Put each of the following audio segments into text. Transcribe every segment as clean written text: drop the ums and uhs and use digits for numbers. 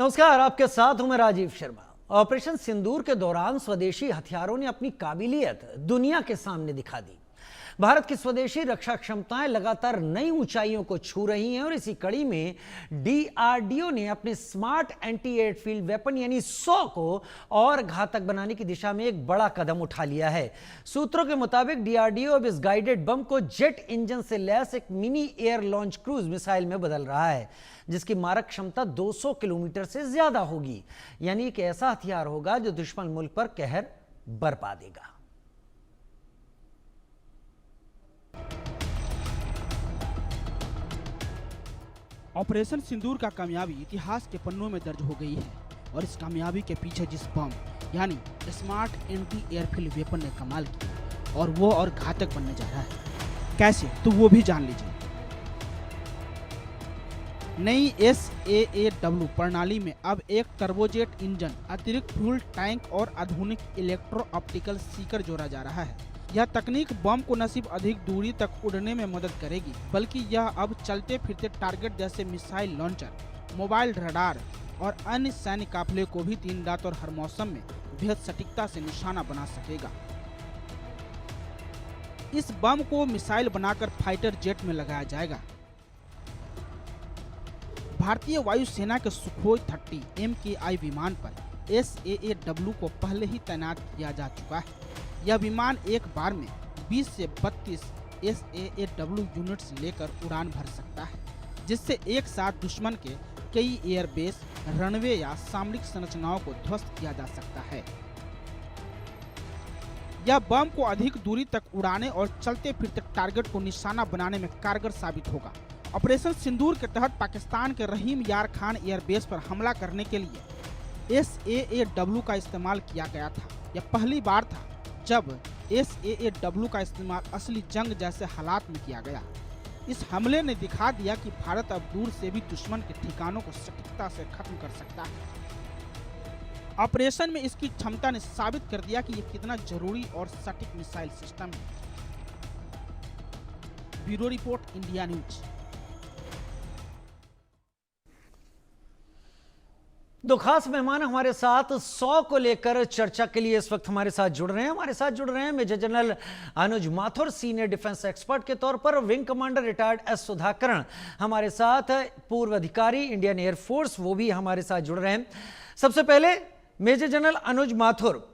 नमस्कार, आपके साथ हूं मैं राजीव शर्मा। ऑपरेशन सिंदूर के दौरान स्वदेशी हथियारों ने अपनी काबिलियत दुनिया के सामने दिखा दी। भारत की स्वदेशी रक्षा क्षमताएं लगातार नई ऊंचाइयों को छू रही हैं और इसी कड़ी में डीआरडीओ ने अपने स्मार्ट एंटी एयरफील्ड वेपन यानी 100 को और घातक बनाने की दिशा में एक बड़ा कदम उठा लिया है। सूत्रों के मुताबिक डीआरडीओ अब इस गाइडेड बम को जेट इंजन से लैस एक mini air launch cruise missile में बदल रहा है, जिसकी मारक क्षमता 200 किलोमीटर से ज्यादा होगी। यानी एक ऐसा हथियार होगा जो दुश्मन मुल्क पर कहर बरपा देगा। ऑपरेशन सिंदूर का कामयाबी इतिहास के पन्नों में दर्ज हो गई है और इस कामयाबी के पीछे जिस बम यानी स्मार्ट एंटी एयरफील्ड वेपन ने कमाल किया और वो और घातक बनने जा रहा है, कैसे तो वो भी जान लीजिए। नई SAAW प्रणाली में अब एक टर्बोजेट इंजन, अतिरिक्त फ्यूल टैंक और आधुनिक इलेक्ट्रो ऑप्टिकल सीकर जोड़ा जा रहा है। यह तकनीक बम को न सिर्फ अधिक दूरी तक उड़ने में मदद करेगी, बल्कि यह अब चलते फिरते टारगेट जैसे मिसाइल लॉन्चर, मोबाइल रडार और अन्य सैन्य काफिले को भी दिन रात और हर मौसम में बेहद सटीकता से निशाना बना सकेगा। इस बम को मिसाइल बनाकर फाइटर जेट में लगाया जाएगा। भारतीय वायुसेना के सुखोई 30 MKI विमान पर SAAW को पहले ही तैनात किया जा चुका है। यह विमान एक बार में 20 से 32 SAAW यूनिट्स लेकर उड़ान भर सकता है, जिससे एक साथ दुश्मन के कई एयरबेस, रनवे या सामरिक संरचनाओं को ध्वस्त किया जा सकता है। यह बम को अधिक दूरी तक उड़ाने और चलते फिरते टारगेट को निशाना बनाने में कारगर साबित होगा। ऑपरेशन सिंदूर के तहत पाकिस्तान के रहीम यार खान एयरबेस पर हमला करने के लिए SAAW का इस्तेमाल किया गया था। यह पहली बार था जब SAAW का इस्तेमाल असली जंग जैसे हालात में किया गया। इस हमले ने दिखा दिया कि भारत अब दूर से भी दुश्मन के ठिकानों को सटीकता से खत्म कर सकता है। ऑपरेशन में इसकी क्षमता ने साबित कर दिया कि यह कितना जरूरी और सटीक मिसाइल सिस्टम है। Bureau report, India news. दो खास मेहमान हमारे साथ 100 को लेकर चर्चा के लिए इस वक्त हमारे साथ जुड़ रहे हैं। हमारे साथ जुड़ रहे हैं मेजर जनरल अनुज माथुर, सीनियर डिफेंस एक्सपर्ट के तौर पर, wing commander retired S Sudhakaran हमारे साथ, पूर्व अधिकारी इंडियन एयरफोर्स, वो भी हमारे साथ जुड़ रहे हैं। सबसे पहले मेजर जनरल अनुज माथुर,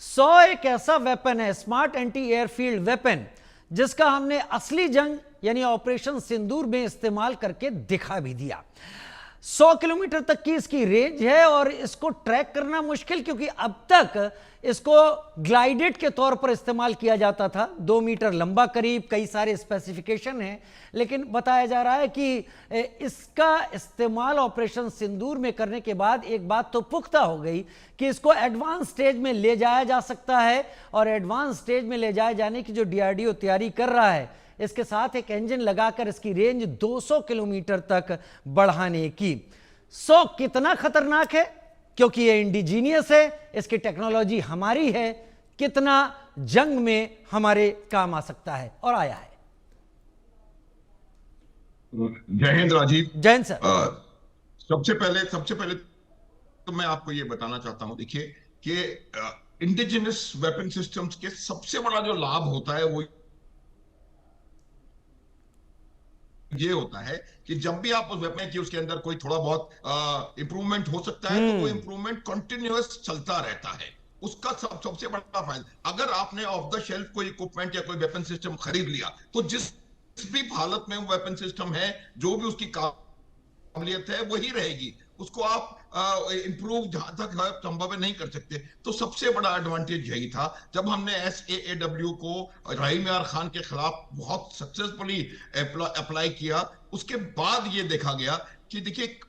100 एक ऐसा वेपन है, स्मार्ट एंटी एयरफील्ड वेपन, जिसका हमने असली जंग यानी ऑपरेशन सिंदूर में इस्तेमाल करके दिखा भी दिया। 100 किलोमीटर तक की इसकी रेंज है और इसको ट्रैक करना मुश्किल, क्योंकि अब तक इसको ग्लाइडेड के तौर पर इस्तेमाल किया जाता था। 2 मीटर लंबा करीब, कई सारे स्पेसिफिकेशन हैं, लेकिन बताया जा रहा है कि इसका इस्तेमाल ऑपरेशन सिंदूर में करने के बाद एक बात तो पुख्ता हो गई कि इसको एडवांस स्टेज में ले जाया जा सकता है। और एडवांस स्टेज में ले जाए जाने की जो डीआरडीओ तैयारी कर रहा है, इसके साथ एक इंजन लगाकर इसकी रेंज 200 किलोमीटर तक बढ़ाने की। 100 कितना खतरनाक है, क्योंकि ये इंडिजीनियस है, इसकी टेक्नोलॉजी हमारी है, कितना जंग में हमारे काम आ सकता है और आया है। जय हिंद राजीव। जय हिंद सर। सबसे पहले तो मैं आपको ये बताना चाहता हूं, देखिए कि इंडिजिनस वेपन सिस्टम्स के सबसे बड़ा जो लाभ होता है वो ये होता है कि जब भी आप उस वेपन की उसके अंदर कोई थोड़ा बहुत इंप्रूवमेंट हो सकता है, तो वो इंप्रूवमेंट कंटिन्यूअस चलता रहता है। उसका सबसे बड़ा फायदा, अगर आपने ऑफ द शेल्फ कोई इक्विपमेंट या कोई वेपन सिस्टम खरीद लिया, तो जिस भी हालत में वो वेपन सिस्टम है, जो भी उसकी काबिलियत है वही रहेगी, उसको आप इंप्रूव जहां तक संभव है नहीं कर सकते। तो सबसे बड़ा एडवांटेज यही था जब हमने SAAW को रहीम यार खान के खिलाफ बहुत सक्सेसफुली अप्लाई किया। उसके बाद ये देखा गया कि देखिए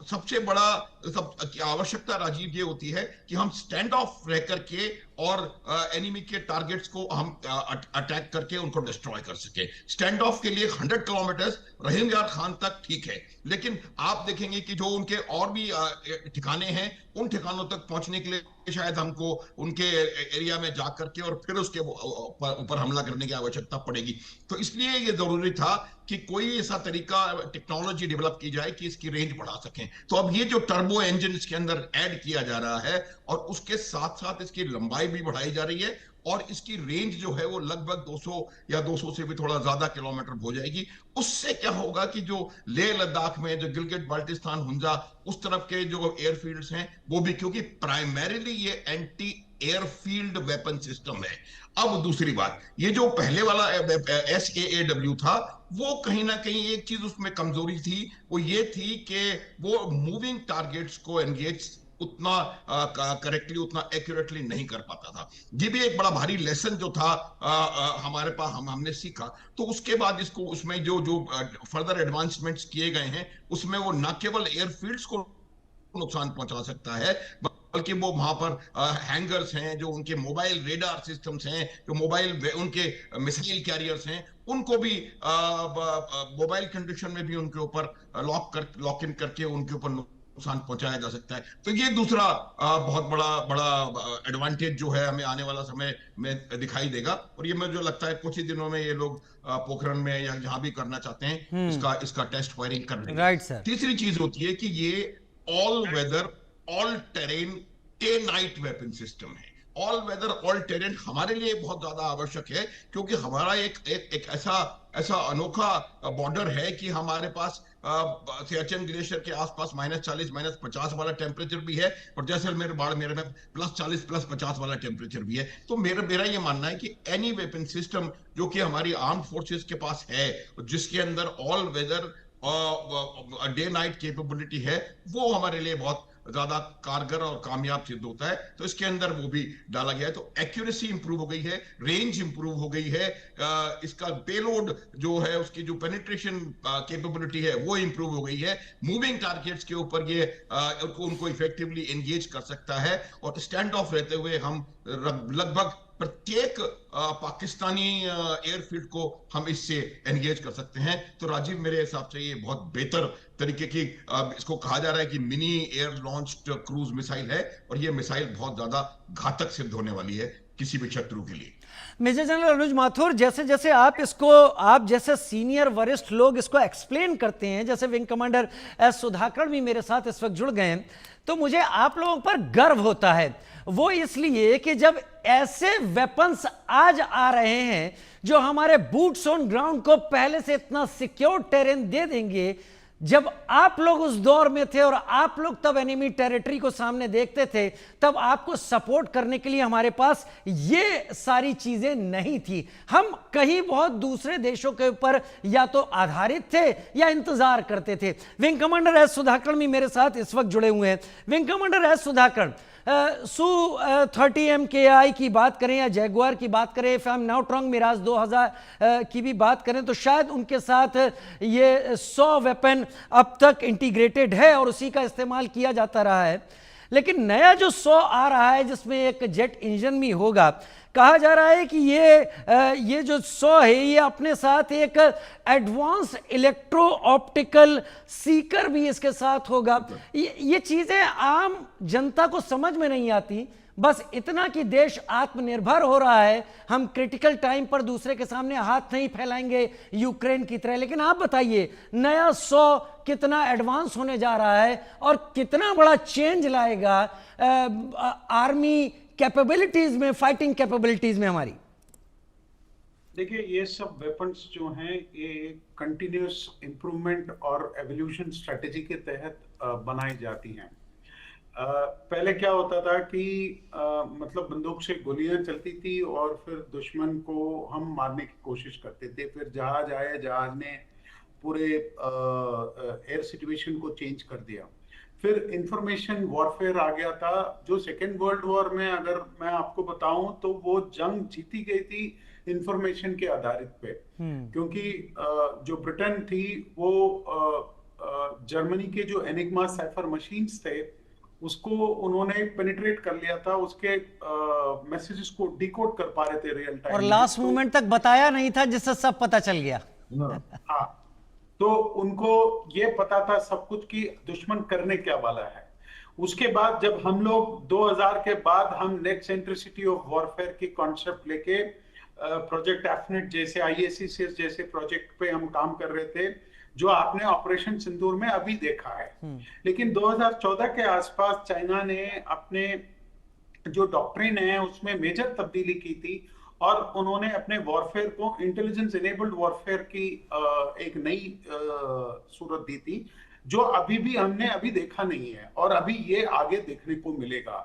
सबसे बड़ा आवश्यकता राजीव ये होती है कि हम स्टैंड ऑफ रह करके और एनिमी के टारगेट्स को हम अटैक करके उनको डिस्ट्रॉय कर सके। स्टैंड ऑफ के लिए 100 किलोमीटर रहीम यार खान तक ठीक है, लेकिन आप देखेंगे कि जो उनके और भी ठिकाने हैं, उन ठिकानों तक पहुंचने के लिए शायद हमको उनके एरिया में जा करके और फिर उसके ऊपर हमला करने की आवश्यकता पड़ेगी। तो इसलिए ये जरूरी था कि कोई ऐसा तरीका, टेक्नोलॉजी डेवलप की जाए कि इसकी रेंज बढ़ा सकें। तो अब ये जो टर्बो टर्बो इंजन इसके अंदर ऐड किया जा रहा है, और उसके साथ साथ इसकी लंबाई भी बढ़ाई जा रही है, और इसकी रेंज जो है वो लगभग 200 या 200 से भी थोड़ा ज्यादा किलोमीटर हो जाएगी। उससे क्या होगा कि जो लेह लद्दाख में, जो गिलगित बाल्टिस्तान, हुंजा, उस तरफ के जो एयरफील्ड्स हैं वो भी, क्योंकि प्राइमरीली ये एंटी एयरफील्ड वेपन सिस्टम है। अब दूसरी बात, ये जो पहले वाला SAAW था, वो कहीं ना कहीं एक चीज उसमें कमजोरी थी, वो ये थी कि वो मूविंग टारगेट्स को एंगेज उतना करेक्टली, उतना एक्यूरेटली नहीं कर पाता था। ये भी एक बड़ा भारी लेसन जो था हमारे पास, हमने सीखा। तो उसके बाद इसको, उसमें जो जो फर्दर एडवांसमेंट्स किए गए हैं, उसमें वो न केवल एयरफील्ड्स को नुकसान पहुंचा सकता है, बल्कि वो वहां पर हैंगर्स हैं, जो उनके मोबाइल रेडार सिस्टम्स हैं, जो मोबाइल उनके मिसाइल कैरियर्स हैं, उनको भी मोबाइल कंडीशन में भी उनके ऊपर लॉक इन करके उनके ऊपर नुकसान पहुंचाया जा सकता है। तो ये दूसरा बहुत बड़ा एडवांटेज जो है हमें आने वाला समय में दिखाई देगा, और ये मुझे लगता है कुछ ही दिनों में ये लोग पोखरण में या जहां भी करना चाहते हैं इसका टेस्ट फायरिंग कर लेंगे। Right sir. तीसरी चीज होती है कि ये all weather, all terrain, day night weapon system है। ऑल वेदर, ऑल टेरेन हमारे लिए बहुत ज्यादा आवश्यक है, क्योंकि हमारा एक ऐसा अनोखा बॉर्डर है कि हमारे पास सियाचिन ग्लेशियर के आसपास -40, -50 वाला टेम्परेचर भी है, और जैसलमेर, बाड़मेर में +40, +50 वाला टेम्परेचर भी है। तो मेरा ये मानना है कि एनी वेपन सिस्टम जो कि हमारी आर्म फोर्सेस के पास है, जिसके अंदर all weather day night capability है, वो हमारे लिए बहुत ज्यादा कारगर और कामयाब सिद्ध होता है। तो इसके अंदर वो भी डाला गया है। तो एक्यूरेसी इंप्रूव हो गई है, रेंज इंप्रूव हो गई है, इसका पेलोड जो है, उसकी जो पेनिट्रेशन कैपेबिलिटी है वो इंप्रूव हो गई है। मूविंग टारगेट्स के ऊपर ये उनको इफेक्टिवली एंगेज कर सकता है, और स्टैंड ऑफ रहते हुए हम लगभग प्रत्येक पाकिस्तानी एयरफील्ड को हम इससे एंगेज कर सकते हैं। तो राजीव, मेरे हिसाब से ये बहुत बेहतर तरीके की, इसको कहा जा रहा है कि mini air launched cruise missile है, और ये मिसाइल बहुत ज्यादा घातक सिद्ध होने वाली है किसी भी शत्रु के लिए। मेजर जनरल अनुज माथुर, जैसे जैसे आप जैसे सीनियर वरिष्ठ लोग इसको एक्सप्लेन करते हैं, जैसे विंग कमांडर एस सुधाकर भी मेरे साथ इस वक्त जुड़ गए हैं, तो मुझे आप लोगों पर गर्व होता है। वो इसलिए कि जब ऐसे वेपन्स आज आ रहे हैं जो हमारे बूट्स ऑन ग्राउंड को पहले से इतना सिक्योर टेरेन दे देंगे, जब आप लोग उस दौर में थे और आप लोग तब एनिमी टेरिटरी को सामने देखते थे, तब आपको सपोर्ट करने के लिए हमारे पास ये सारी चीजें नहीं थी। हम कहीं बहुत दूसरे देशों के ऊपर या तो आधारित थे या इंतजार करते थे। विंग कमांडर एस सुधाकर भी मेरे साथ इस वक्त जुड़े हुए हैं। Wing commander S Sudhakar, Su-30 MKI की बात करें या जैगुआर की बात करें, if I am not wrong Mirage 2000 की भी बात करें, तो शायद उनके साथ ये 100 वेपन अब तक इंटीग्रेटेड है और उसी का इस्तेमाल किया जाता रहा है। लेकिन नया जो 100 आ रहा है, जिसमें एक जेट इंजन भी होगा, कहा जा रहा है कि ये जो 100 है, ये अपने साथ एक एडवांस इलेक्ट्रो ऑप्टिकल सीकर भी इसके साथ होगा। ये चीजें आम जनता को समझ में नहीं आती। बस इतना कि देश आत्मनिर्भर हो रहा है, हम क्रिटिकल टाइम पर दूसरे के सामने हाथ नहीं फैलाएंगे यूक्रेन की तरह। लेकिन आप बताइए, नया 100 कितना एडवांस होने जा रहा है और कितना बड़ा चेंज लाएगा आर्मी कैपेबिलिटीज में, फाइटिंग कैपेबिलिटीज में हमारी। देखिए, ये सब वेपन्स जो हैं, ये कंटिन्यूस इंप्रूवमेंट और एवोल्यूशन स्ट्रेटेजी के तहत बनाई जाती हैं। पहले क्या होता था कि मतलब बंदूक से गोलियां चलती थी और फिर दुश्मन को हम मारने की कोशिश करते थे। फिर जहाज आए, जहाज ने पूरे एयर सिचुएशन को चेंज कर दिया। फिर इंफॉर्मेशन वॉरफेयर आ गया था, जो सेकेंड वर्ल्ड वॉर में, अगर मैं आपको बताऊं, तो वो जंग जीती गई थी इंफॉर्मेशन के आधारित पे। क्योंकि जो ब्रिटेन थी, वो जर्मनी के जो एनिग्मा साइफर मशीन्स थे, उसको उन्होंने पेनिट्रेट कर लिया था, उसके मैसेजेस को डिकोड कर पा रहे थे रियल टाइम, और लास्ट मोमेंट तक बताया नहीं था, जिससे सब पता चल गया। हाँ, तो उनको ये पता था सब कुछ कि दुश्मन करने क्या वाला है। उसके बाद जब हम लोग 2000 के बाद हम नेक्स्ट सेंट्रिसिटी ऑफ वॉरफेयर की कॉन्सेप्ट लेके प्रोजेक्ट एफनेट जैसे, IACCS जैसे प्रोजेक्ट पे हम काम कर रहे थे, जो आपने ऑपरेशन सिंदूर में अभी देखा है। लेकिन 2014 के आसपास चाइना ने अपने जो डॉक्ट्रिन है उसमें मेजर तब्दीली की थी और उन्होंने अपने वॉरफेयर को इंटेलिजेंस इनेबल्ड वॉरफेयर की एक नई सूरत दी थी, जो अभी भी हमने अभी देखा नहीं है और अभी ये आगे देखने को मिलेगा।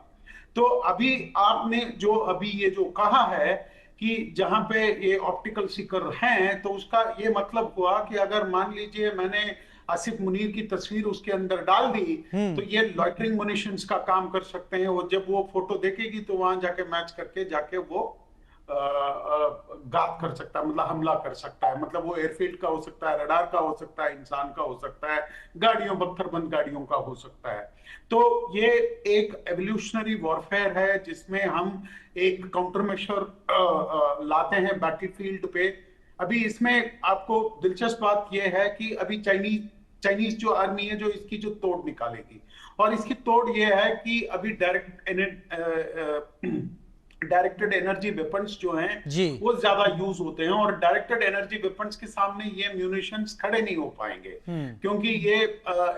तो अभी आपने जो अभी ये जो कहा है कि जहां पे ये ऑप्टिकल सीकर हैं, तो उसका ये मतलब हुआ कि अगर मान लीजिए मैंने आसिफ मुनीर की तस्वीर उसके अंदर डाल दी, तो ये लॉइटरिंग मुनिशंस का काम कर सकते हैं। वो जब वो फोटो देखेगी तो वहां जाके मैच करके जाके वो घात कर सकता है, मतलब हमला कर सकता है। मतलब वो एयरफील्ड का हो सकता है, रडार का हो सकता है, इंसान का हो सकता है, गाड़ियों पत्थरबंद गाड़ियों का हो सकता है। तो ये एक एवोल्यूशनरी वॉरफेयर है जिसमें हम एक काउंटर मेशर लाते हैं बैटलफील्ड पे। अभी इसमें आपको दिलचस्प बात यह है कि अभी चाइनीज जो आर्मी है जो इसकी जो तोड़ निकालेगी, और इसकी तोड़ ये है कि अभी डायरेक्टेड एनर्जी वेपन्स जो हैं वो ज्यादा यूज होते हैं, और डायरेक्टेड एनर्जी वेपन्स के सामने ये म्यूनिशंस खड़े नहीं हो पाएंगे, क्योंकि ये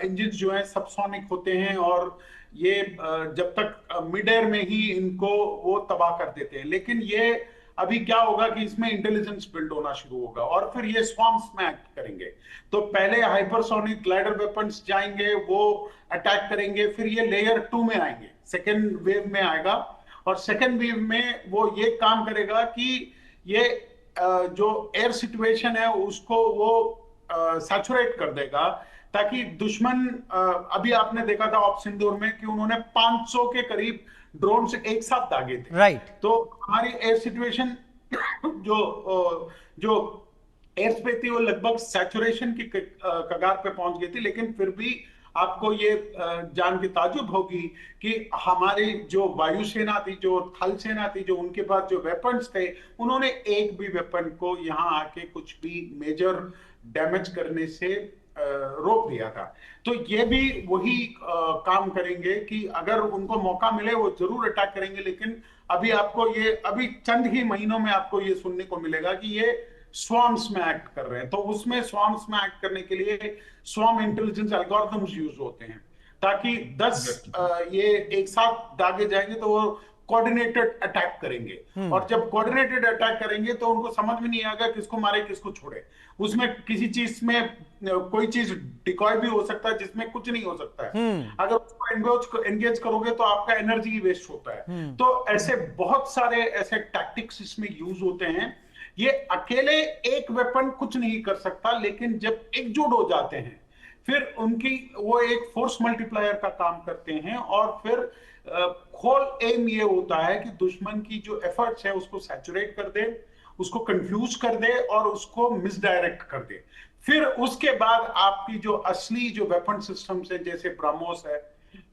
इंजन जो है सबसोनिक होते हैं और ये जब तक मिड एयर में ही इनको वो तबाह कर देते हैं। लेकिन ये अभी क्या होगा कि इसमें इंटेलिजेंस बिल्ड होना शुरू होगा और फिर ये स्वॉर्म्स में एक्ट करेंगे। तो पहले हाइपरसोनिक ग्लाइडर वेपन्स जाएंगे, वो अटैक करेंगे, फिर ये लेयर 2 में आएंगे, सेकेंड वेव में आएगा, और सेकेंड वेव में वो ये काम करेगा कि ये जो एयर सिचुएशन है उसको वो सैचुरेट कर देगा, ताकि दुश्मन अभी आपने देखा था ऑप सिंदूर में कि उन्होंने 500 के करीब ड्रोन से एक साथ दागे थे। राइट। तो हमारी एयर सिचुएशन जो एयर स्पेस थी वो लगभग सैचुरेशन की कगार पे पहुंच गई थी। लेकिन फिर भी आपको ये जान के ताजुब होगी कि हमारी जो वायुसेना थी, जो थल सेना थी, जो उनके पास जो वेपन्स थे, उन्होंने एक भी वेपन को यहाँ आके कुछ भी मेजर डैमेज करने से रोक दिया था। तो ये भी वही काम करेंगे कि अगर उनको मौका मिले वो जरूर अटैक करेंगे। लेकिन अभी आपको ये अभी चंद ही महीनों में आपको ये सुनने को मिलेगा कि ये स्वॉर्म्स में एक्ट कर रहे हैं। तो उसमें स्वॉर्म्स में एक्ट करने के लिए स्वॉर्म इंटेलिजेंस एल्गोरिथम्स यूज होते हैं, ताकि 10 ये एक साथ दागे जाएंगे तो वो कोऑर्डिनेटेड अटैक करेंगे, और जब कोऑर्डिनेटेड अटैक करेंगे तो उनको समझ में नहीं आएगा किसको मारे किसको छोड़े। उसमें किसी चीज में कोई चीज डिकॉय भी हो सकता है जिसमें कुछ नहीं हो सकता है। अगर उसको एंगेज करोगे तो आपका एनर्जी वेस्ट होता है। तो ऐसे बहुत सारे ऐसे टैक्टिक्स इसमें यूज होते हैं। ये अकेले एक वेपन कुछ नहीं कर सकता, लेकिन जब एकजुट हो जाते हैं फिर उनकी वो एक फोर्स मल्टीप्लायर का काम करते हैं, और फिर होल एम ये होता है कि दुश्मन की जो एफर्ट्स है उसको सैचुरेट कर दे, उसको कंफ्यूज कर दे और उसको मिसडायरेक्ट कर दे। फिर उसके बाद आपकी जो असली जो वेपन सिस्टम्स है जैसे ब्रह्मोस है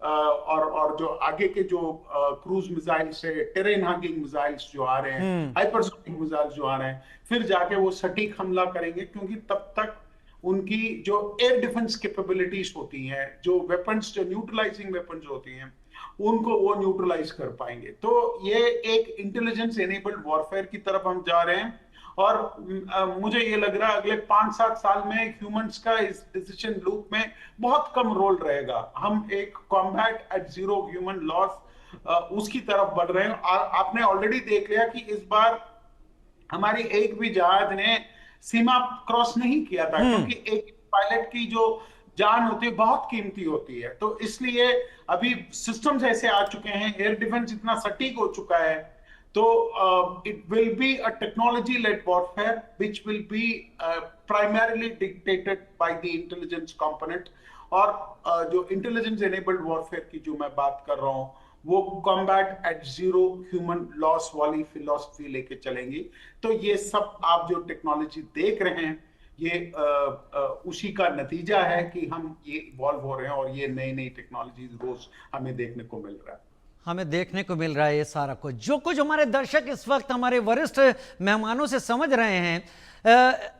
और जो आगे के जो क्रूज मिसाइल्स है, टेरेन हागिंग मिसाइल्स जो आ रहे हैं, हाइपरसोनिक मिसाइल्स जो आ रहे हैं, फिर जाके वो सटीक हमला करेंगे, क्योंकि तब तक उनकी जो एयर डिफेंस कैपेबिलिटीज होती हैं, जो वेपन्स, जो न्यूट्रलाइजिंग वेपन्स होती हैं, उनको वो न्यूट्रलाइज कर पाएंगे। तो ये एक इंटेलिजेंस एनेबल्ड वॉरफेयर की तरफ हम जा रहे हैं, और मुझे ये लग रहा है अगले 5-7 साल में ह्यूमंस का इस डिसीजन लूप में बहुत कम रोल रहेगा। हम एक combat at zero human loss उसकी तरफ बढ़ रहे हैं। आपने ऑलरेडी देख लिया कि इस बार हमारी एक भी जहाज ने सीमा क्रॉस नहीं किया था, क्योंकि एक पायलट की जो जान होती है बहुत कीमती होती है। तो इसलिए अभी सिस्टम्स ऐसे आ चुके हैं, एयर डिफेंस इतना सटीक हो चुका है, तो it will be a technology-led warfare which will be primarily dictated by the intelligence component। और जो इंटेलिजेंस एनेबल्ड वॉरफेयर की जो मैं बात कर रहा हूँ वो combat at zero human loss वाली फिलॉसफी लेके चलेंगी। तो ये सब आप जो टेक्नोलॉजी देख रहे हैं ये उसी का नतीजा है कि हम ये इवॉल्व हो रहे हैं, और ये नई नई टेक्नोलॉजीज रोज हमें देखने को मिल रहा है। हमें देखने को मिल रहा है ये सारा कुछ, जो कुछ हमारे दर्शक इस वक्त हमारे वरिष्ठ मेहमानों से समझ रहे हैं।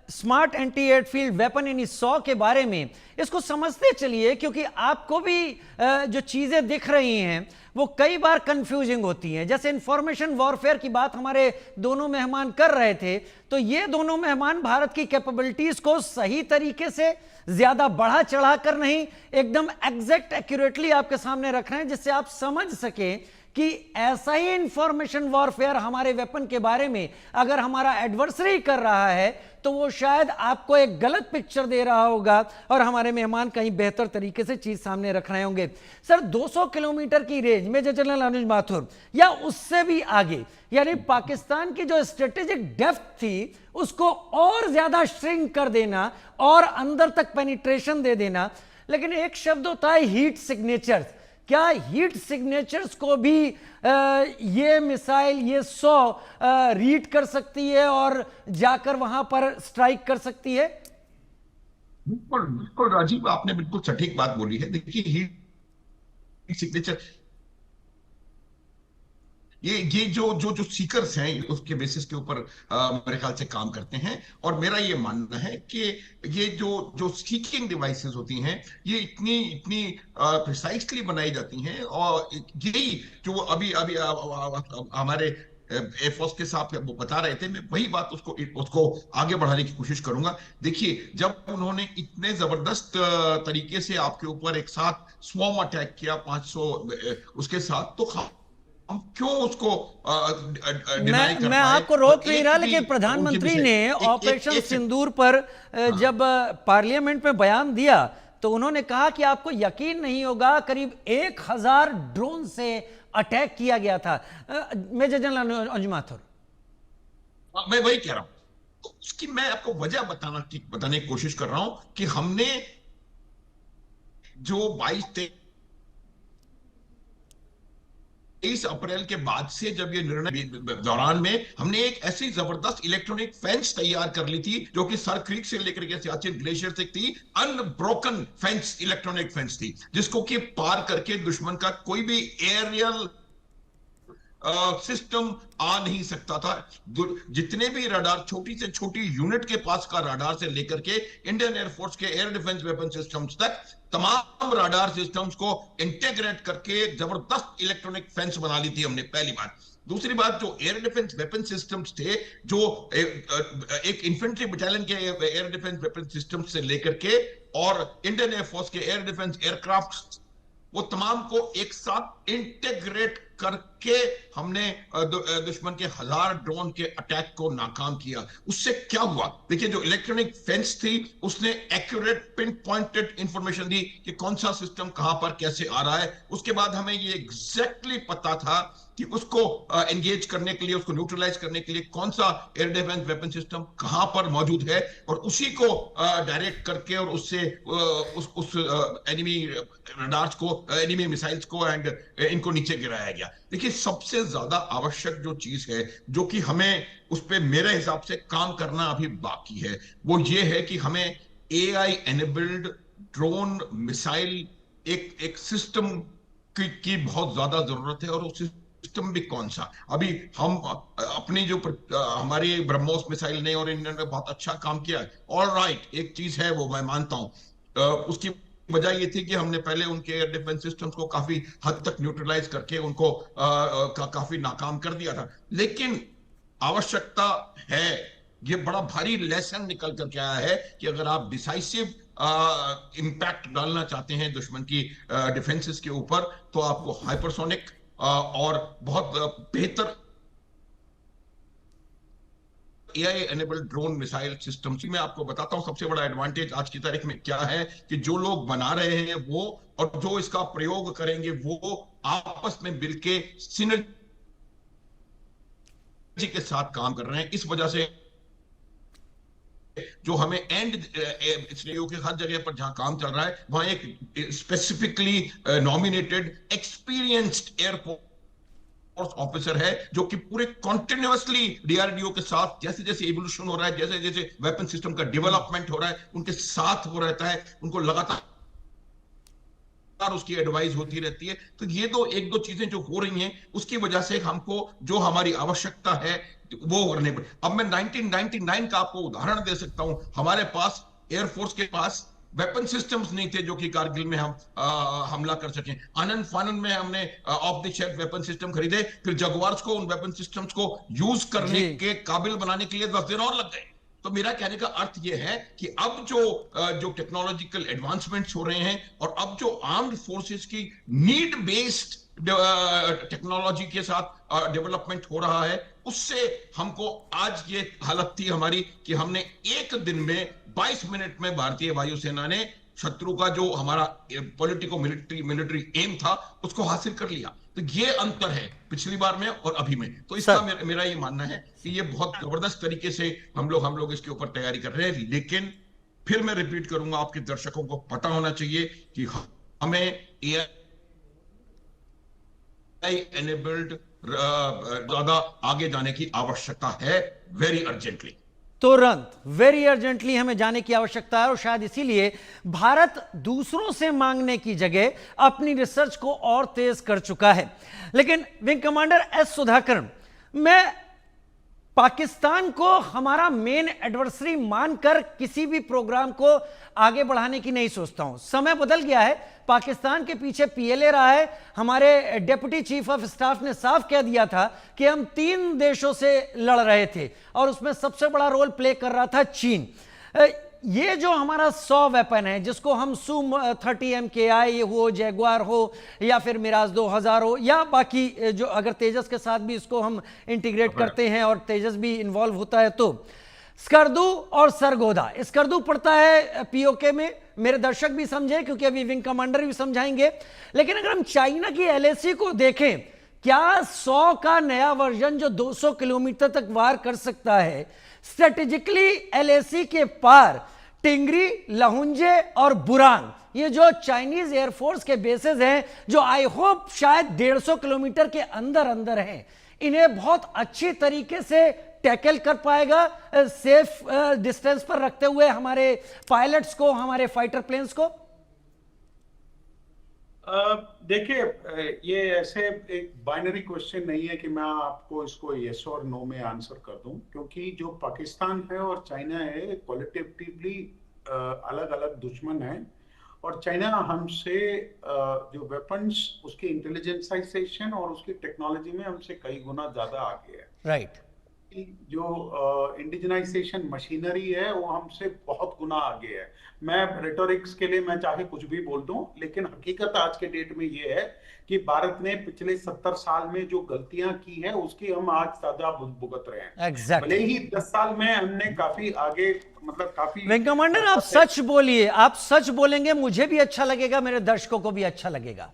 स्मार्ट एंटी एयरफील्ड वेपन यानी 100 के बारे में, इसको समझते चलिए, क्योंकि आपको भी जो चीजें दिख रही हैं वो कई बार कंफ्यूजिंग होती हैं। जैसे इंफॉर्मेशन वॉरफेयर की बात हमारे दोनों मेहमान कर रहे थे, तो ये दोनों मेहमान भारत की कैपेबिलिटीज को सही तरीके से ज्यादा बढ़ा चढ़ा कर नहीं, एकदम एग्जैक्ट एक्यूरेटली आपके सामने रख रहे हैं, जिससे आप समझ सके कि ऐसा ही इंफॉर्मेशन वॉरफेयर हमारे वेपन के बारे में अगर हमारा एडवर्सरी कर रहा है तो वो शायद आपको एक गलत पिक्चर दे रहा होगा और हमारे मेहमान कहीं बेहतर तरीके से चीज सामने रख रहे होंगे। सर, 200 किलोमीटर की रेंज, मेजर जनरल अनुज माथुर, या उससे भी आगे, यानी पाकिस्तान की जो स्ट्रेटेजिक डेप्थ थी उसको और ज्यादा श्रिंक कर देना और अंदर तक पेनिट्रेशन दे देना। लेकिन एक शब्द होता है हीट सिग्नेचर्स। क्या हीट सिग्नेचर्स को भी ये मिसाइल, ये 100 रीड कर सकती है और जाकर वहां पर स्ट्राइक कर सकती है? बिल्कुल बिल्कुल राजीव, आपने बिल्कुल सटीक बात बोली है। देखिए, हीट सिग्नेचर, ये जो सीकर्स हैं उसके बेसिस के ऊपर मेरे ख्याल से काम करते हैं। और मेरा ये मानना है कि ये जो सीकिंग डिवाइसेस होती हैं ये इतनी प्रिसाइसली बनाई जाती हैं, और यही जो अभी अभी हमारे एयरफोर्स के साथ वो बता रहे थे, मैं वही बात उसको आगे बढ़ाने की कोशिश करूंगा। देखिए, जब उन्होंने इतने जबरदस्त तरीके से आपके ऊपर एक साथ स्वॉर्म अटैक किया 500 उसके साथ, तो हम क्यों उसको डिनाई कर पाए? मैं आपको रोक नहीं रहा, लेकिन प्रधानमंत्री ने ऑपरेशन सिंदूर पर जब पार्लियामेंट में बयान दिया तो उन्होंने कहा कि आपको यकीन नहीं होगा, करीब 1000 ड्रोन से अटैक किया गया था। मेजर जनरल अनुज माथुर, मैं वही कह रहा हूं, तो उसकी मैं आपको वजह बताने की कोशिश कर रहा हूं कि हमने जो 22-23 अप्रैल के बाद से, जब ये निर्णय दौरान में हमने एक ऐसी जबरदस्त इलेक्ट्रॉनिक फेंस तैयार कर ली थी जो कि सर क्रीक से लेकर के सियाचिन ग्लेशियर तक थी। अनब्रोकन फेंस, इलेक्ट्रॉनिक फेंस थी, जिसको कि पार करके दुश्मन का कोई भी एरियल सिस्टम आ नहीं सकता था। जितने भी रडार, छोटी से छोटी यूनिट के पास का रडार से लेकर के इंडियन एयरफोर्स के एयर डिफेंस वेपन सिस्टम्स तक, तमाम रडार सिस्टम्स को इंटीग्रेट करके जबरदस्त इलेक्ट्रॉनिक फेंस बना ली थी हमने, पहली बात। दूसरी बात, जो एयर डिफेंस वेपन सिस्टम्स थे, जो एक इन्फेंट्री बटालियन के एयर डिफेंस वेपन सिस्टम्स से लेकर के और इंडियन एयरफोर्स के एयर डिफेंस एयरक्राफ्ट, वो तमाम को एक साथ इंटीग्रेट करके हमने दुश्मन के 1000 ड्रोन के अटैक को नाकाम किया। उससे क्या हुआ? देखिए, जो इलेक्ट्रॉनिक फेंस थी उसने एक्यूरेट पिन पॉइंटेड इंफॉर्मेशन दी कि कौन सा सिस्टम कहां पर कैसे आ रहा है। उसके बाद हमें ये एग्जैक्टली पता था कि उसको एंगेज करने के लिए, उसको न्यूट्रलाइज करने के लिए कौन सा एयर डिफेंस वेपन सिस्टम कहां पर मौजूद है, और उसी को डायरेक्ट करके और उससे उस एनिमी रडार्स को, एनिमी मिसाइल्स को एंड इनको नीचे गिराया गया। देखिए, सबसे ज्यादा आवश्यक जो चीज है, जो कि हमें उस पर मेरे हिसाब से काम करना अभी बाकी है, वो ये है कि हमें AI एनेबल्ड ड्रोन मिसाइल एक सिस्टम की बहुत ज्यादा जरूरत है। और उस सिस्टम भी कौन सा? अभी हम अपनी जो हमारी ब्रह्मोस मिसाइल ने और इंडियन ने बहुत अच्छा काम किया है, ऑल राइट, एक चीज है वो मैं मानता हूं। उसकी वजह ये थी कि हमने पहले उनके एयर डिफेंस सिस्टम्स को काफी हद तक न्यूट्रलाइज करके उनको काफी नाकाम कर दिया था। लेकिन आवश्यकता है, ये बड़ा भारी लेसन निकल करके आया है कि अगर आप डिसाइसिव इंपैक्ट डालना चाहते हैं दुश्मन की डिफेंसेस के ऊपर, तो आपको हाइपरसोनिक और बहुत बेहतर AI enabled drone missile system. मैं आपको बताता हूं सबसे बड़ा एडवांटेज आज की तारीख में क्या है, कि जो लोग बना रहे हैं वो और जो इसका प्रयोग करेंगे वो आपस में मिलके सिनर्जी के साथ काम कर रहे हैं। इस वजह से जो हमें एंड इसलिए कि हर जगह पर जहां काम चल रहा है वहां एक specifically nominated experienced air force officer है, जो कि पूरे कॉन्टिन्यूअसली DRDO के साथ जैसे जैसे इवोल्यूशन हो रहा है, जैसे जैसे वेपन सिस्टम का डेवलपमेंट हो रहा है, उनके साथ वो रहता है, उनको लगातार उसकी एडवाइस होती रहती है। तो ये तो एक दो चीजें जो हो रही हैं उसकी वजह से हमको जो हमारी आवश्यकता है वो करने पर। अब मैं 1999 का आपको उदाहरण दे सकता हूं। हमारे पास एयरफोर्स के पास वेपन सिस्टम्स नहीं थे जो कि कारगिल में हम हमला कर सकें। आनंद फानन में हमने of the shelf weapon system खरीदे, फिर जगुआर्स को उन वेपन सिस्टम्स को यूज करने जी। के काबिल बनाने के लिए 10 दिन और लग गए। तो मेरा कहने का अर्थ यह है कि अब जो टेक्नोलॉजिकल एडवांसमेंट्स हो रहे हैं और अब जो आर्म्ड फोर्सेस की नीड बेस्ड टेक्नोलॉजी के साथ डेवलपमेंट हो रहा है, उससे हमको आज ये हालत थी हमारी कि हमने एक दिन में 22 मिनट में भारतीय वायुसेना ने शत्रु का जो हमारा पॉलिटिको मिलिट्री एम था उसको हासिल कर लिया। तो ये अंतर है पिछली बार में और अभी में। तो इसका मेरा ये मानना है कि ये बहुत जबरदस्त तरीके से हम लोग इसके ऊपर तैयारी कर रहे हैं। लेकिन फिर मैं रिपीट करूंगा, आपके दर्शकों को पता होना चाहिए कि हमें AI एनेबल्ड ज्यादा आगे जाने की आवश्यकता है, वेरी अर्जेंटली। तुरंत, वेरी अर्जेंटली हमें जाने की आवश्यकता है। और शायद इसीलिए भारत दूसरों से मांगने की जगह अपनी रिसर्च को और तेज कर चुका है। लेकिन विंग कमांडर एस सुधाकरण, मैं पाकिस्तान को हमारा मेन एडवर्सरी मानकर किसी भी प्रोग्राम को आगे बढ़ाने की नहीं सोचता हूं। समय बदल गया है, पाकिस्तान के पीछे PLA रहा है। हमारे डिप्टी चीफ ऑफ स्टाफ ने साफ कह दिया था कि हम 3 देशों से लड़ रहे थे और उसमें सबसे बड़ा रोल प्ले कर रहा था चीन। ये जो हमारा 100 वेपन है जिसको हम Su-30 MKI हो, जैगुआर हो या फिर मिराज 2000 हो या बाकी जो अगर तेजस के साथ भी इसको हम इंटीग्रेट करते हैं और तेजस भी इन्वॉल्व होता है, तो स्कर्दू और सरगोधा, स्कर्दू पड़ता है POK में, मेरे दर्शक भी समझे क्योंकि अभी विंग कमांडर भी समझाएंगे। लेकिन अगर हम चाइना की LAC को देखें, क्या 100 का नया वर्जन जो 200 किलोमीटर तक वार कर सकता है, स्ट्रेटेजिकली LAC के पार टिंगरी, लहुंजे और बुरांग, ये जो चाइनीज एयरफोर्स के बेसेस हैं जो आई होप शायद 150 किलोमीटर के अंदर अंदर हैं, इन्हें बहुत अच्छी तरीके से टैकल कर पाएगा सेफ डिस्टेंस पर रखते हुए हमारे पायलट्स को, हमारे फाइटर प्लेन्स को? देखिए, ये ऐसे एक बाइनरी क्वेश्चन नहीं है कि मैं आपको इसको यस और नो में आंसर कर दूं, क्योंकि जो पाकिस्तान है और चाइना है क्वालिटेटिवली अलग अलग दुश्मन है। और चाइना हमसे जो वेपन्स, उसकी इंटेलिजेंसाइजेशन और उसकी टेक्नोलॉजी में हमसे कई गुना ज्यादा आगे है। राइट। जो इंडिजनाइजेशन मशीनरी है वो हमसे बहुत गुना आगे है। मैं रेटोरिक्स के लिए मैं चाहे कुछ भी बोल दूं, लेकिन हकीकत आज के डेट में ये है कि भारत ने पिछले 70 साल में जो गलतियां की है उसकी हम आज सजा भुगत रहे हैं। Exactly. भले ही 10 साल में हमने काफी आगे, मतलब काफी। विंग कमांडर, आप सच बोलिए, आप सच बोलेंगे, मुझे भी अच्छा लगेगा, मेरे दर्शकों को भी अच्छा लगेगा।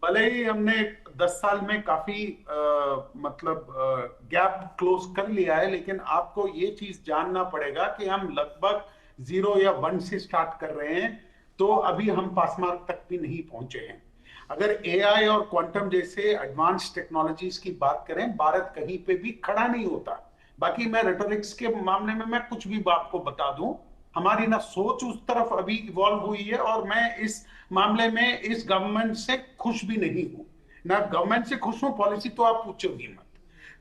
भले ही हमने 10 साल में काफी गैप क्लोज कर लिया है, लेकिन आपको ये चीज जानना पड़ेगा कि हम लगभग 0 या 1 से स्टार्ट कर रहे हैं, तो अभी हम पासमार्क तक भी नहीं पहुंचे हैं। अगर AI और क्वांटम जैसे एडवांस टेक्नोलॉजीज की बात करें, भारत कहीं पे भी खड़ा नहीं होता। बाकी मैं रेटोरिक्स के मामले में मैं कुछ भी आपको बता दूं, हमारी ना सोच उस तरफ अभी इवॉल्व हुई है और मैं इस मामले में इस गवर्नमेंट से खुश भी नहीं हूं। ना गवर्नमेंट से खुश हूं, पॉलिसी तो आप पूछो ही मत।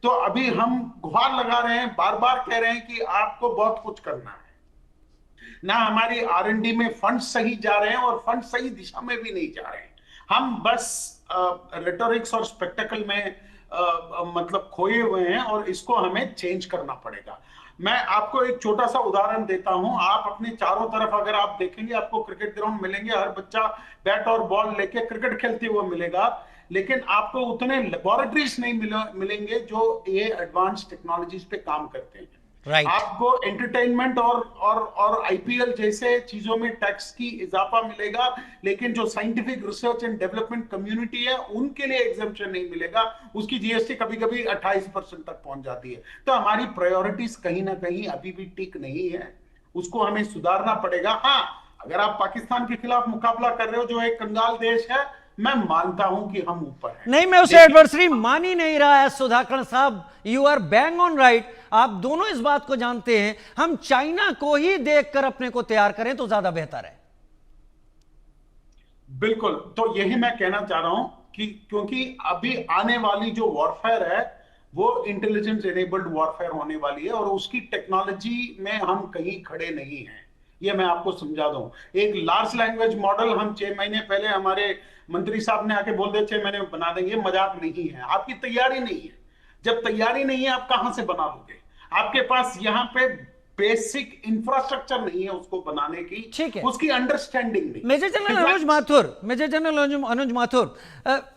तो अभी हम गुहार लगा रहे हैं, बार बार कह रहे हैं कि आपको बहुत कुछ करना है। ना हमारी R&D में फंड सही जा रहे हैं और फंड सही दिशा में भी नहीं जा रहे हैं। हम बस रेटोरिक्स और स्पेक्टेकल में खोए हुए हैं और इसको हमें चेंज करना पड़ेगा। मैं आपको एक छोटा सा उदाहरण देता हूं। आप अपने चारों तरफ अगर आप देखेंगे, आपको क्रिकेट ग्राउंड मिलेंगे, हर बच्चा बैट और बॉल लेके क्रिकेट खेलते हुए मिलेगा, लेकिन आपको उतने लेबोरेटरीज नहीं मिलेंगे जो ये एडवांस टेक्नोलॉजीज पे काम करते हैं। Right. आपको एंटरटेनमेंट और IPL जैसे चीजों में टैक्स की इजाफा मिलेगा, लेकिन जो scientific research and development community है उनके लिए एग्जम्पशन नहीं मिलेगा। उसकी GST कभी कभी 28% तक पहुंच जाती है। तो हमारी प्रायोरिटीज कहीं ना कहीं अभी भी ठीक नहीं है, उसको हमें सुधारना पड़ेगा। हाँ, अगर आप पाकिस्तान के खिलाफ मुकाबला कर रहे हो जो एक कंगाल देश है, मैं मानता हूं कि हम ऊपर हैं। नहीं, मैं उसे एडवर्सरी मान ही नहीं रहा है। सुधाकरण साहब, you are bang on right. आप दोनों इस बात को जानते हैं, हम चाइना को ही देखकर अपने को तैयार करें तो ज्यादा बेहतर है। बिल्कुल, तो यही मैं कहना चाह रहा हूं कि क्योंकि अभी आने वाली जो वॉरफेयर है वो इंटेलिजेंस एनेबल्ड वॉरफेयर होने वाली है और उसकी टेक्नोलॉजी में हम कहीं खड़े नहीं हैं। ये मैं आपको समझा दूं। एक लार्ज लैंग्वेज मॉडल हम 6 महीने पहले हमारे मंत्री साहब ने आके बोल दिया 6 महीने में बना देंगे, मजाक नहीं है। आपकी तैयारी नहीं है। जब तैयारी नहीं है आप कहां से बना लोगे? आपके पास यहाँ पे बेसिक इंफ्रास्ट्रक्चर नहीं है उसको बनाने की, ठीक है, उसकी अंडरस्टैंडिंग नहीं। मेजर जनरल अनुज माथुर, मेजर जनरल अनुज माथुर,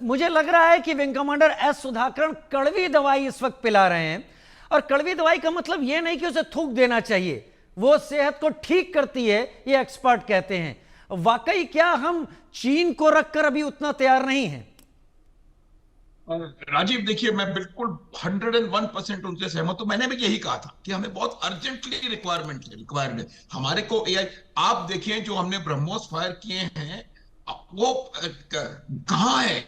मुझे लग रहा है कि विंग कमांडर एस सुधाकरण कड़वी दवाई इस वक्त पिला रहे हैं। और कड़वी दवाई का मतलब यह नहीं कि उसे थूक देना चाहिए, वो सेहत को ठीक करती है, ये एक्सपर्ट कहते हैं। वाकई क्या हम चीन को रखकर अभी उतना तैयार नहीं हैं? राजीव देखिए, मैं बिल्कुल 101% उनसे सहमत हूं। मैंने भी यही कहा था कि हमें बहुत अर्जेंटली रिक्वायरमेंट है हमारे को एआई। आप देखिए जो हमने ब्रह्मोस फायर किए हैं वो कहाँ है?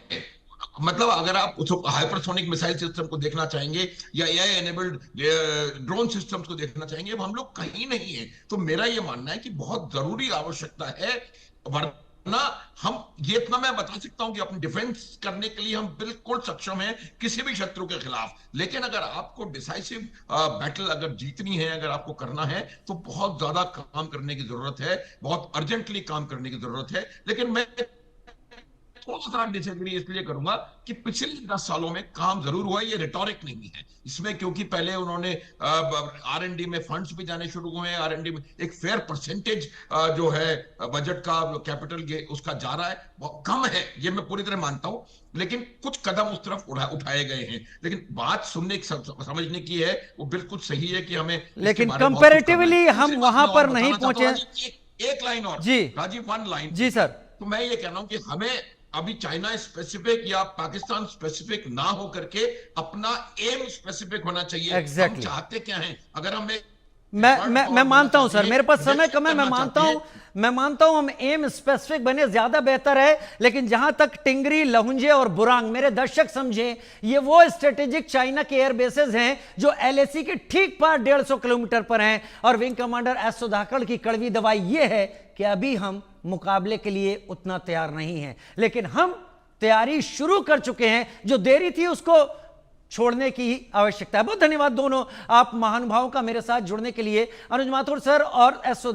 मतलब अगर आप हाइपरसोनिक मिसाइल सिस्टम को देखना चाहेंगे या एआई एनेबल्ड ड्रोन सिस्टम्स को देखना चाहेंगे, हम लोग कहीं नहीं है। तो मेरा ये मानना है कि बहुत जरूरी आवश्यकता है, वरना हम ये इतना मैं बता सकता हूं कि अपनी डिफेंस करने के लिए हम बिल्कुल सक्षम हैं किसी भी शत्रु के खिलाफ। लेकिन अगर आपको डिसाइसिव बैटल अगर जीतनी है, अगर आपको करना है, तो बहुत ज्यादा काम करने की जरूरत है, बहुत अर्जेंटली काम करने की जरूरत है। लेकिन मैं थोड़ा सा डिसएग्री इसलिए करूंगा कि पिछले 10 सालों में काम जरूर हुआ, ये रिटोरिक नहीं है इसमें, क्योंकि पहले उन्होंने आरएनडी में फंड्स भी जाने शुरू हुए हैं। आरएनडी में एक फेयर परसेंटेज जो है बजट का, कैपिटल उसका जा रहा है, बहुत कम है, ये मैं पूरी तरह मानता हूं। लेकिन कुछ कदम उस तरफ उठाए गए हैं। लेकिन बात सुनने समझने की है, वो बिल्कुल सही है कि हमें, लेकिन कंपैरेटिवली हम वहां पर नहीं पहुंचे। एक लाइन और जी राजीव, 1 लाइन जी सर। तो मैं ये कह रहा हूं कि हमें अभी चाइना स्पेसिफिक या पाकिस्तान स्पेसिफिक ना हो करके अपना एम स्पेसिफिक होना चाहिए। Exactly. हम चाहते क्या हैं? अगर हमें मैं मानता हूं सर, मेरे पास समय कम है, मैं मानता हूं हम एम स्पेसिफिक बने ज्यादा बेहतर है। लेकिन जहां तक टिंगरी, लहुंजे और बुरांग, मेरे दर्शक समझे, ये वो स्ट्रेटेजिक चाइना के एयर बेसेस हैं जो एलएसी के ठीक पार 150 किलोमीटर पर हैं। और विंग कमांडर एस सुधाकरण की कड़वी दवाई ये है कि अभी हम मुकाबले के लिए उतना तैयार नहीं हैं, लेकिन हम तैयारी शुरू कर चुके हैं। जो देरी थी उसको छोड़ने की आवश्यकता है। बहुत धन्यवाद दोनों आप महानुभावों का मेरे साथ जुड़ने के लिए, अनुज माथुर सर और एस